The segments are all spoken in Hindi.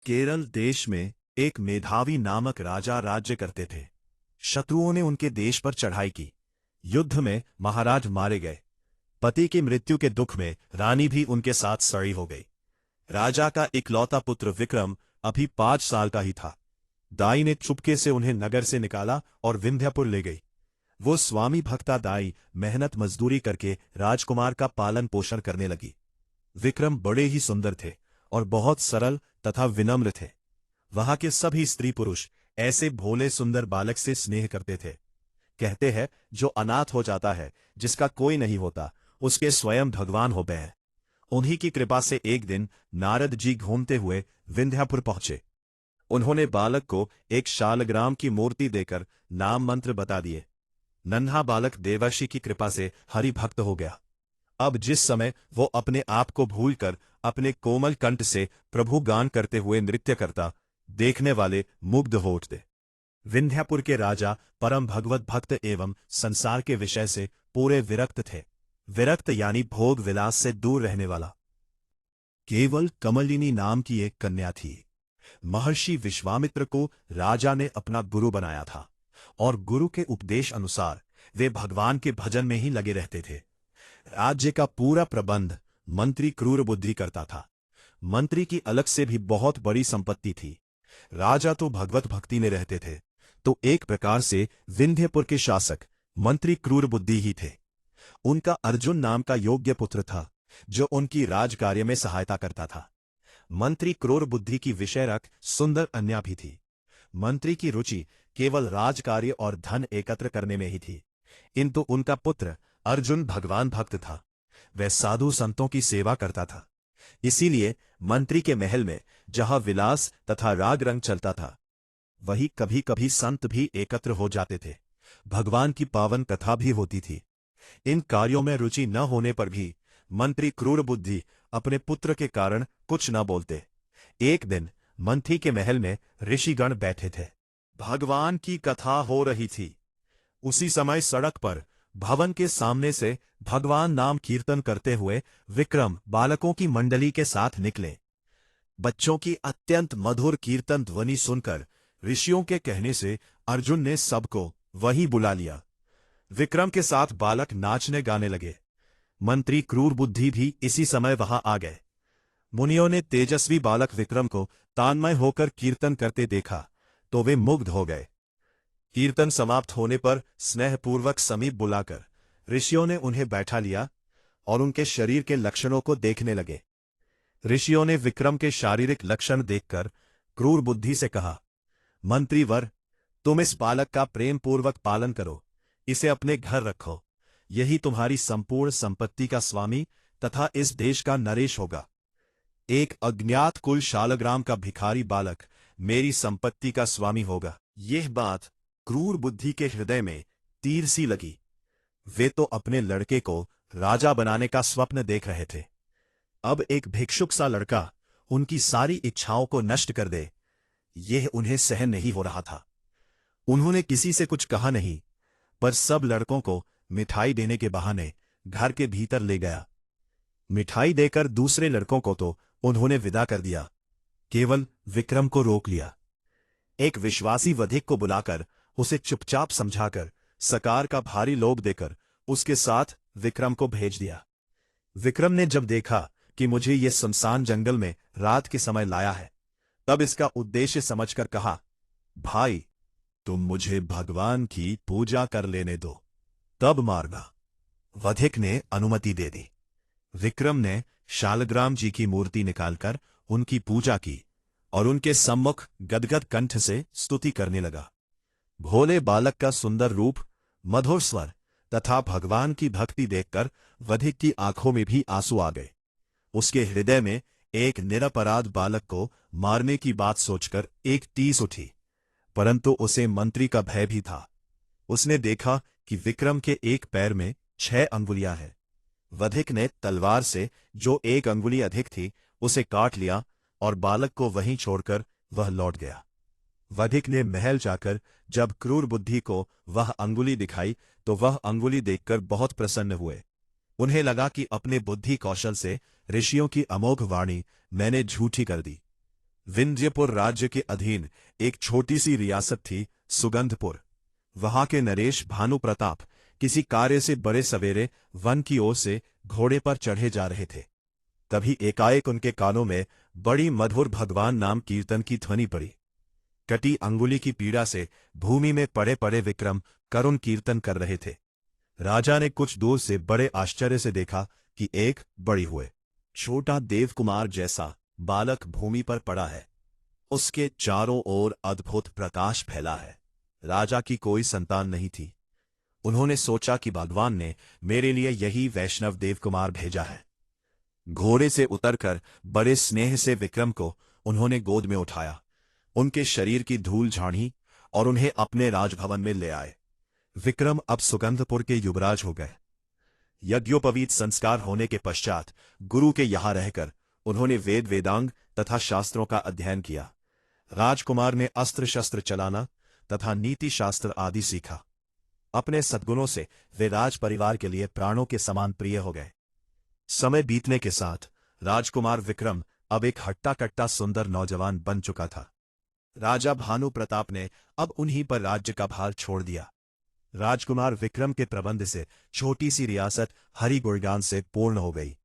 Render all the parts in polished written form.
केरल देश में एक मेधावी नामक राजा राज्य करते थे। शत्रुओं ने उनके देश पर चढ़ाई की। युद्ध में महाराज मारे गए। पति की मृत्यु के दुख में रानी भी उनके साथ सड़ी हो गई। राजा का इकलौता पुत्र विक्रम अभी 5 साल का ही था। दाई ने चुपके से उन्हें नगर से निकाला और विंध्यपुर ले गई। वो स्वामी भक्ता दाई मेहनत मजदूरी करके राजकुमार का पालन पोषण करने लगी। विक्रम बड़े ही सुंदर थे और बहुत सरल तथा विनम्र थे। वहां के सभी स्त्री पुरुष ऐसे भोले सुंदर बालक से स्नेह करते थे। कहते हैं, जो अनाथ हो जाता है, जिसका कोई नहीं होता, उसके स्वयं भगवान हो गए। उन्हीं की कृपा से एक दिन नारद जी घूमते हुए विंध्यापुर पहुंचे। उन्होंने बालक को एक शालग्राम की मूर्ति देकर नाम मंत्र बता दिए। नन्हा बालक देवर्षि की कृपा से हरि भक्त हो गया। अब जिस समय वो अपने आप को भूलकर अपने कोमल कंठ से प्रभु गान करते हुए नृत्य करता, देखने वाले मुग्ध हो उठते। विंध्यापुर के राजा परम भगवत भक्त एवं संसार के विषय से पूरे विरक्त थे। विरक्त यानी भोग विलास से दूर रहने वाला। केवल कमलिनी नाम की एक कन्या थी। महर्षि विश्वामित्र को राजा ने अपना गुरु बनाया था और गुरु के उपदेश अनुसार वे भगवान के भजन में ही लगे रहते थे। राज्य का पूरा प्रबंध मंत्री क्रूर बुद्धि करता था। मंत्री की अलग से भी बहुत बड़ी संपत्ति थी। राजा तो भगवत भक्ति में रहते थे, तो एक प्रकार से विंध्यपुर के शासक मंत्री क्रूर बुद्धि ही थे। उनका अर्जुन नाम का योग्य पुत्र था, जो उनकी राजकार्य में सहायता करता था। मंत्री क्रूर बुद्धि की विषय रख सुंदर अन्या भी थी। मंत्री की रुचि केवल राजकार्य और धन एकत्र करने में ही थी, किंतु उनका पुत्र अर्जुन भगवान भक्त था। वह साधु संतों की सेवा करता था। इसीलिए मंत्री के महल में जहां विलास तथा राग रंग चलता था, वही कभी कभी संत भी एकत्र हो जाते थे। भगवान की पावन कथा भी होती थी। इन कार्यों में रुचि न होने पर भी मंत्री क्रूर बुद्धि अपने पुत्र के कारण कुछ न बोलते। एक दिन मंत्री के महल में ऋषिगण बैठे थे। भगवान की कथा हो रही थी। उसी समय सड़क पर भवन के सामने से भगवान नाम कीर्तन करते हुए विक्रम बालकों की मंडली के साथ निकले। बच्चों की अत्यंत मधुर कीर्तन ध्वनि सुनकर ऋषियों के कहने से अर्जुन ने सबको वहीं बुला लिया। विक्रम के साथ बालक नाचने गाने लगे। मंत्री क्रूर बुद्धि भी इसी समय वहां आ गए। मुनियों ने तेजस्वी बालक विक्रम को तान्मय होकर कीर्तन करते देखा तो वे मुग्ध हो गए। कीर्तन समाप्त होने पर स्नेहपूर्वक समीप बुलाकर ऋषियों ने उन्हें बैठा लिया और उनके शरीर के लक्षणों को देखने लगे। ऋषियों ने विक्रम के शारीरिक लक्षण देखकर क्रूर बुद्धि से कहा, मंत्रीवर, तुम इस बालक का प्रेमपूर्वक पालन करो, इसे अपने घर रखो। यही तुम्हारी संपूर्ण संपत्ति का स्वामी तथा इस देश का नरेश होगा। एक अज्ञात कुल शालग्राम का भिखारी बालक मेरी संपत्ति का स्वामी होगा। यह बात क्रूर बुद्धि के हृदय में तीर सी लगी। वे तो अपने लड़के को राजा बनाने का स्वप्न देख रहे थे। अब एक भिक्षुक सा लड़का उनकी सारी इच्छाओं को नष्ट कर दे, यह उन्हें सहन नहीं हो रहा था। उन्होंने किसी से कुछ कहा नहीं, पर सब लड़कों को मिठाई देने के बहाने घर के भीतर ले गया। मिठाई देकर दूसरे लड़कों को तो उन्होंने विदा कर दिया, केवल विक्रम को रोक लिया। एक विश्वासी वधिक को बुलाकर उसे चुपचाप समझाकर सकार का भारी लोभ देकर उसके साथ विक्रम को भेज दिया। विक्रम ने जब देखा कि मुझे ये सुनसान जंगल में रात के समय लाया है, तब इसका उद्देश्य समझकर कहा, भाई, तुम मुझे भगवान की पूजा कर लेने दो, तब मारना। वधिक ने अनुमति दे दी। विक्रम ने शालग्राम जी की मूर्ति निकालकर उनकी पूजा की और उनके सम्मुख गदगद कंठ से स्तुति करने लगा। भोले बालक का सुंदर रूप, मधुर स्वर तथा भगवान की भक्ति देखकर वधिक की आंखों में भी आंसू आ गए। उसके हृदय में एक निरपराध बालक को मारने की बात सोचकर एक टीस उठी, परंतु उसे मंत्री का भय भी था। उसने देखा कि विक्रम के एक पैर में 6 अंगुलियां हैं। वधिक ने तलवार से जो 1 अंगुली अधिक थी उसे काट लिया और बालक को वहीं छोड़कर वह लौट गया। वधिक ने महल जाकर जब क्रूर बुद्धि को वह अंगुली दिखाई तो वह अंगुली देखकर बहुत प्रसन्न हुए। उन्हें लगा कि अपने बुद्धि कौशल से ऋषियों की अमोघ वाणी मैंने झूठी कर दी। विंध्यपुर राज्य के अधीन एक छोटी सी रियासत थी सुगंधपुर। वहां के नरेश भानु प्रताप किसी कार्य से बड़े सवेरे वन की ओर से घोड़े पर चढ़े जा रहे थे। तभी एकाएक उनके कानों में बड़ी मधुर भगवान नाम कीर्तन की ध्वनि पड़ी। कटी अंगुली की पीड़ा से भूमि में पड़े पड़े विक्रम करुण कीर्तन कर रहे थे। राजा ने कुछ दूर से बड़े आश्चर्य से देखा कि एक बड़ी हुए छोटा देवकुमार जैसा बालक भूमि पर पड़ा है। उसके चारों ओर अद्भुत प्रकाश फैला है। राजा की कोई संतान नहीं थी। उन्होंने सोचा कि भगवान ने मेरे लिए यही वैष्णव देवकुमार भेजा है। घोड़े से उतरकर बड़े स्नेह से विक्रम को उन्होंने गोद में उठाया, उनके शरीर की धूल झाड़ी और उन्हें अपने राजभवन में ले आए। विक्रम अब सुगंधपुर के युवराज हो गए। यज्ञोपवीत संस्कार होने के पश्चात गुरु के यहां रहकर उन्होंने वेद वेदांग तथा शास्त्रों का अध्ययन किया। राजकुमार ने अस्त्र शस्त्र चलाना तथा नीति शास्त्र आदि सीखा। अपने सद्गुणों से वे राज परिवार के लिए प्राणों के समान प्रिय हो गए। समय बीतने के साथ राजकुमार विक्रम अब एक हट्टा कट्टा सुंदर नौजवान बन चुका था। राजा भानु प्रताप ने अब उन्हीं पर राज्य का भार छोड़ दिया। राजकुमार विक्रम के प्रबंध से छोटी सी रियासत हरि गुणगान से पूर्ण हो गई।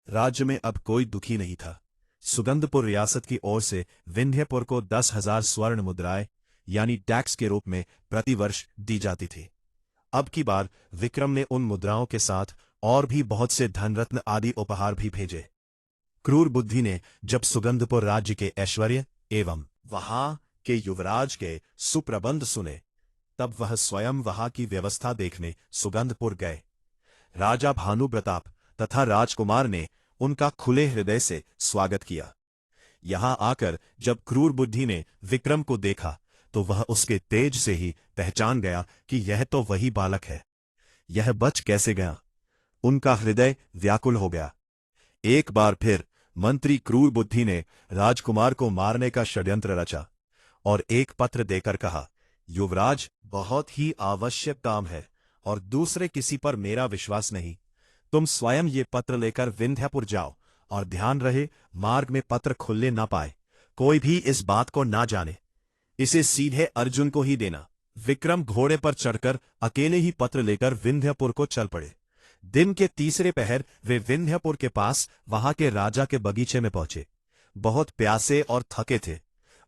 राज्य में अब कोई दुखी नहीं था। सुगंधपुर रियासत की ओर से विंध्यपुर को 10,000 स्वर्ण मुद्राएं यानी टैक्स के रूप में प्रतिवर्ष दी जाती थी। अब की बार विक्रम ने उन मुद्राओं के साथ और भी बहुत से धनरत्न आदि उपहार भी भेजे। क्रूर बुद्धि ने जब सुगंधपुर राज्य के ऐश्वर्य एवं वहां के युवराज के सुप्रबंध सुने, तब वह स्वयं वहां की व्यवस्था देखने सुगंधपुर गए। राजा भानु प्रताप तथा राजकुमार ने उनका खुले हृदय से स्वागत किया। यहां आकर जब क्रूर बुद्धि ने विक्रम को देखा तो वह उसके तेज से ही पहचान गया कि यह तो वही बालक है। यह बच कैसे गया? उनका हृदय व्याकुल हो गया। एक बार फिर मंत्री क्रूर बुद्धि ने राजकुमार को मारने का षड्यंत्र रचा और एक पत्र देकर कहा, युवराज, बहुत ही आवश्यक काम है और दूसरे किसी पर मेरा विश्वास नहीं। तुम स्वयं ये पत्र लेकर विंध्यपुर जाओ और ध्यान रहे मार्ग में पत्र खुलने ना पाए, कोई भी इस बात को ना जाने। इसे सीधे अर्जुन को ही देना। विक्रम घोड़े पर चढ़कर अकेले ही पत्र लेकर विंध्यपुर को चल पड़े। दिन के तीसरे पहर वे विंध्यपुर के पास वहां के राजा के बगीचे में पहुंचे। बहुत प्यासे और थके थे,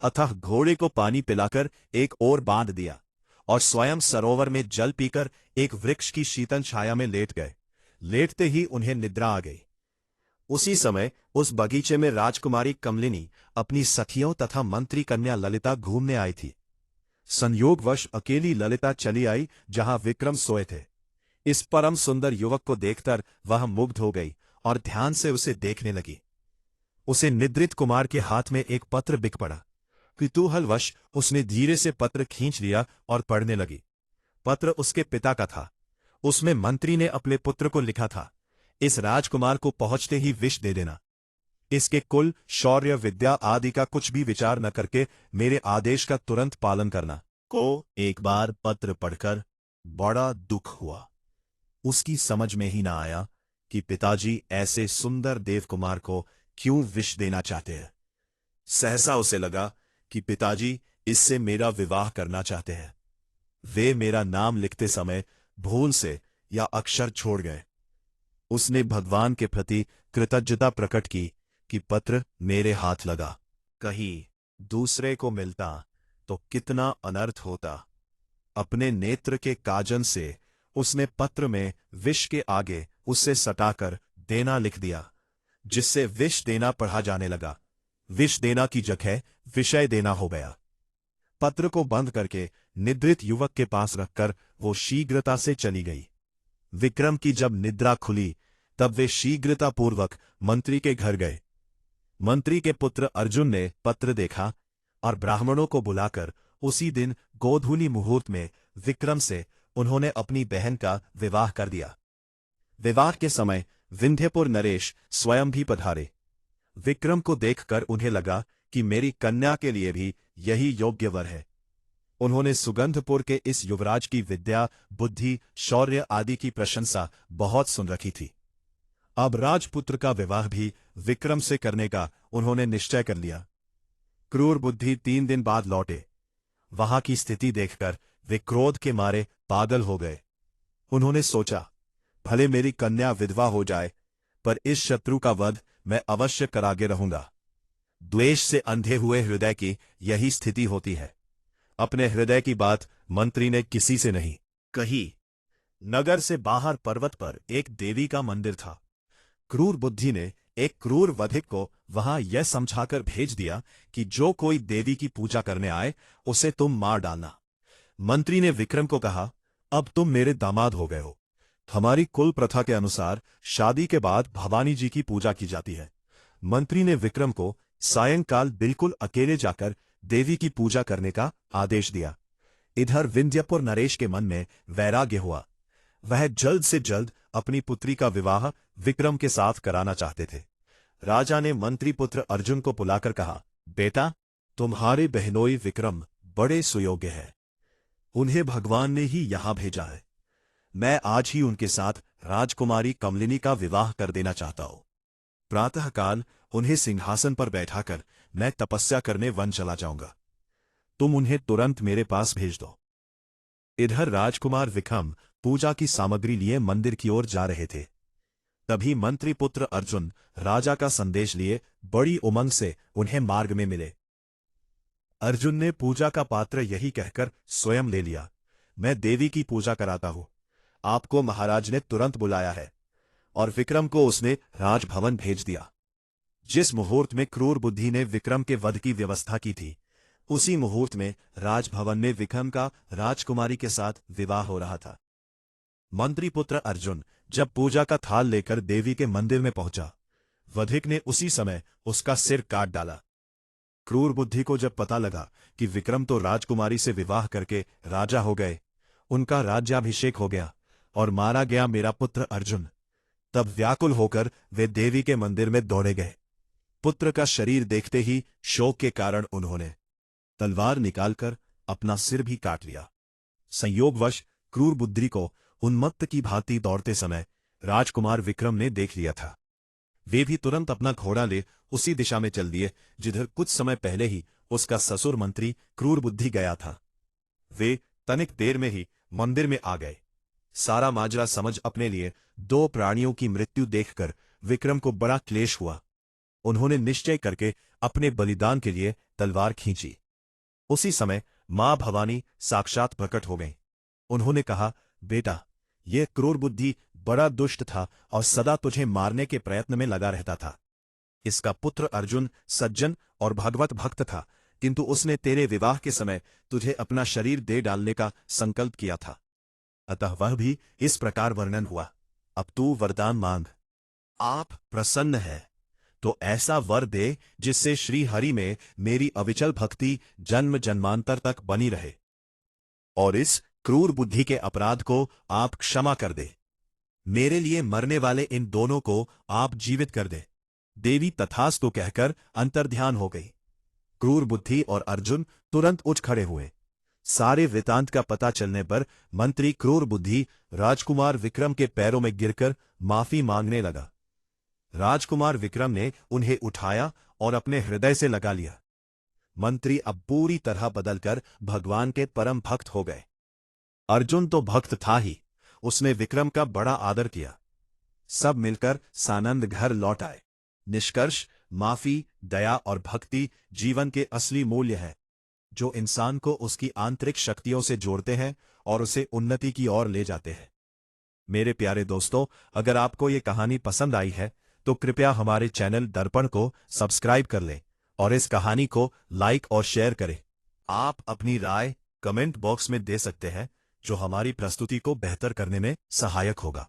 अतः घोड़े को पानी पिलाकर एक ओर बांध दिया और स्वयं सरोवर में जल पीकर एक वृक्ष की शीतल छाया में लेट गए। लेटते ही उन्हें निद्रा आ गई। उसी समय उस बगीचे में राजकुमारी कमलिनी अपनी सखियों तथा मंत्री कन्या ललिता घूमने आई थी। संयोगवश अकेली ललिता चली आई जहां विक्रम सोए थे। इस परम सुंदर युवक को देखकर वह मुग्ध हो गई और ध्यान से उसे देखने लगी। उसे निद्रित कुमार के हाथ में एक पत्र बिक पड़ा। कुतूहलवश उसने धीरे से पत्र खींच लिया और पढ़ने लगी। पत्र उसके पिता का था। उसमें मंत्री ने अपने पुत्र को लिखा था, इस राजकुमार को पहुंचते ही विष दे देना। इसके कुल, शौर्य, विद्या आदि का कुछ भी विचार न करके मेरे आदेश का तुरंत पालन करना। को एक बार पत्र पढ़कर बड़ा दुख हुआ। उसकी समझ में ही ना आया कि पिताजी ऐसे सुंदर देवकुमार को क्यों विष देना चाहते हैं। सहसा उसे लगा कि पिताजी इससे मेरा विवाह करना चाहते हैं। वे मेरा नाम लिखते समय भूल से या अक्षर छोड़ गए। उसने भगवान के प्रति कृतज्ञता प्रकट की कि पत्र मेरे हाथ लगा। कहीं दूसरे को मिलता तो कितना अनर्थ होता। अपने नेत्र के काजन से उसने पत्र में विष के आगे उससे सटाकर देना लिख दिया, जिससे विष देना पढ़ा जाने लगा। विष देना की जगह विषय देना हो गया। पत्र को बंद करके निद्रित युवक के पास रखकर वो शीघ्रता से चली गई। विक्रम की जब निद्रा खुली तब वे शीघ्रतापूर्वक मंत्री के घर गए। मंत्री के पुत्र अर्जुन ने पत्र देखा और ब्राह्मणों को बुलाकर उसी दिन गोधूली मुहूर्त में विक्रम से उन्होंने अपनी बहन का विवाह कर दिया। विवाह के समय विंध्यपुर नरेश स्वयं भी पधारे। विक्रम को देखकर उन्हें लगा कि मेरी कन्या के लिए भी यही योग्य वर है। उन्होंने सुगंधपुर के इस युवराज की विद्या, बुद्धि, शौर्य आदि की प्रशंसा बहुत सुन रखी थी। अब राजपुत्र का विवाह भी विक्रम से करने का उन्होंने निश्चय कर लिया। क्रूर बुद्धि 3 दिन बाद लौटे। वहां की स्थिति देखकर वे क्रोध के मारे पागल हो गए। उन्होंने सोचा, भले मेरी कन्या विधवा हो जाए, पर इस शत्रु का वध मैं अवश्य करागे रहूंगा। द्वेष से अंधे हुए हृदय की यही स्थिति होती है। अपने हृदय की बात मंत्री ने किसी से नहीं कही। नगर से बाहर पर्वत पर एक देवी का मंदिर था। क्रूर बुद्धि ने एक क्रूर वधिक को वहां यह समझाकर भेज दिया कि जो कोई देवी की पूजा करने आए उसे तुम मार डालना। मंत्री ने विक्रम को कहा, अब तुम मेरे दामाद हो गए हो। हमारी कुल प्रथा के अनुसार शादी के बाद भवानी जी की पूजा की जाती है। मंत्री ने विक्रम को सायंकाल बिल्कुल अकेले जाकर देवी की पूजा करने का आदेश दिया। इधर विंध्यपुर नरेश के मन में वैराग्य हुआ। वह जल्द से जल्द अपनी पुत्री का विवाह विक्रम के साथ कराना चाहते थे। राजा ने मंत्री पुत्र अर्जुन को बुलाकर कहा, बेटा, तुम्हारे बहनोई विक्रम बड़े सुयोग्य हैं। उन्हें भगवान ने ही यहां भेजा है। मैं आज ही उनके साथ राजकुमारी कमलिनी का विवाह कर देना चाहता हूं। प्रातःकाल उन्हें सिंहासन पर बैठाकर मैं तपस्या करने वन चला जाऊंगा। तुम उन्हें तुरंत मेरे पास भेज दो। इधर राजकुमार विक्रम पूजा की सामग्री लिए मंदिर की ओर जा रहे थे। तभी मंत्री पुत्र अर्जुन राजा का संदेश लिए बड़ी उमंग से उन्हें मार्ग में मिले। अर्जुन ने पूजा का पात्र यही कहकर स्वयं ले लिया, मैं देवी की पूजा कराता हूं। आपको महाराज ने तुरंत बुलाया है। और विक्रम को उसने राजभवन भेज दिया। जिस मुहूर्त में क्रूर बुद्धि ने विक्रम के वध की व्यवस्था की थी, उसी मुहूर्त में राजभवन में विक्रम का राजकुमारी के साथ विवाह हो रहा था। मंत्री पुत्र अर्जुन जब पूजा का थाल लेकर देवी के मंदिर में पहुंचा, वधिक ने उसी समय उसका सिर काट डाला। क्रूर बुद्धि को जब पता लगा कि विक्रम तो राजकुमारी से विवाह करके राजा हो गए, उनका राज्याभिषेक हो गया और मारा गया मेरा पुत्र अर्जुन, तब व्याकुल होकर वे देवी के मंदिर में दौड़े गए। पुत्र का शरीर देखते ही शोक के कारण उन्होंने तलवार निकालकर अपना सिर भी काट लिया। संयोगवश क्रूर बुद्धि को उन्मत्त की भांति दौड़ते समय राजकुमार विक्रम ने देख लिया था। वे भी तुरंत अपना घोड़ा ले उसी दिशा में चल दिए जिधर कुछ समय पहले ही उसका ससुर मंत्री क्रूर बुद्धि गया था। वे तनिक देर में ही मंदिर में आ गए। सारा माजरा समझ अपने लिए 2 प्राणियों की मृत्यु देखकर विक्रम को बड़ा क्लेश हुआ। उन्होंने निश्चय करके अपने बलिदान के लिए तलवार खींची। उसी समय मां भवानी साक्षात प्रकट हो गईं। उन्होंने कहा, बेटा, यह क्रूर बुद्धि बड़ा दुष्ट था और सदा तुझे मारने के प्रयत्न में लगा रहता था। इसका पुत्र अर्जुन सज्जन और भगवत भक्त था, किंतु उसने तेरे विवाह के समय तुझे अपना शरीर दे डालने का संकल्प किया था। अतः वह भी इस प्रकार वर्णन हुआ। अब तू वरदान मांग। आप प्रसन्न है तो ऐसा वर दे जिससे श्री हरि में मेरी अविचल भक्ति जन्म जन्मांतर तक बनी रहे, और इस क्रूर बुद्धि के अपराध को आप क्षमा कर दे। मेरे लिए मरने वाले इन दोनों को आप जीवित कर दे। देवी तथास्तु कहकर अंतर्ध्यान हो गई। क्रूर बुद्धि और अर्जुन तुरंत उठ खड़े हुए। सारे वृतांत का पता चलने पर मंत्री क्रूर बुद्धि राजकुमार विक्रम के पैरों में गिरकर माफी मांगने लगा। राजकुमार विक्रम ने उन्हें उठाया और अपने हृदय से लगा लिया। मंत्री अब पूरी तरह बदलकर भगवान के परम भक्त हो गए। अर्जुन तो भक्त था ही, उसने विक्रम का बड़ा आदर किया। सब मिलकर सानंद घर लौट आए। निष्कर्ष, माफी, दया और भक्ति जीवन के असली मूल्य हैं, जो इंसान को उसकी आंतरिक शक्तियों से जोड़ते हैं और उसे उन्नति की ओर ले जाते हैं। मेरे प्यारे दोस्तों, अगर आपको ये कहानी पसंद आई है तो कृपया हमारे चैनल दर्पण को सब्सक्राइब कर लें और इस कहानी को लाइक और शेयर करें। आप अपनी राय कमेंट बॉक्स में दे सकते हैं, जो हमारी प्रस्तुति को बेहतर करने में सहायक होगा।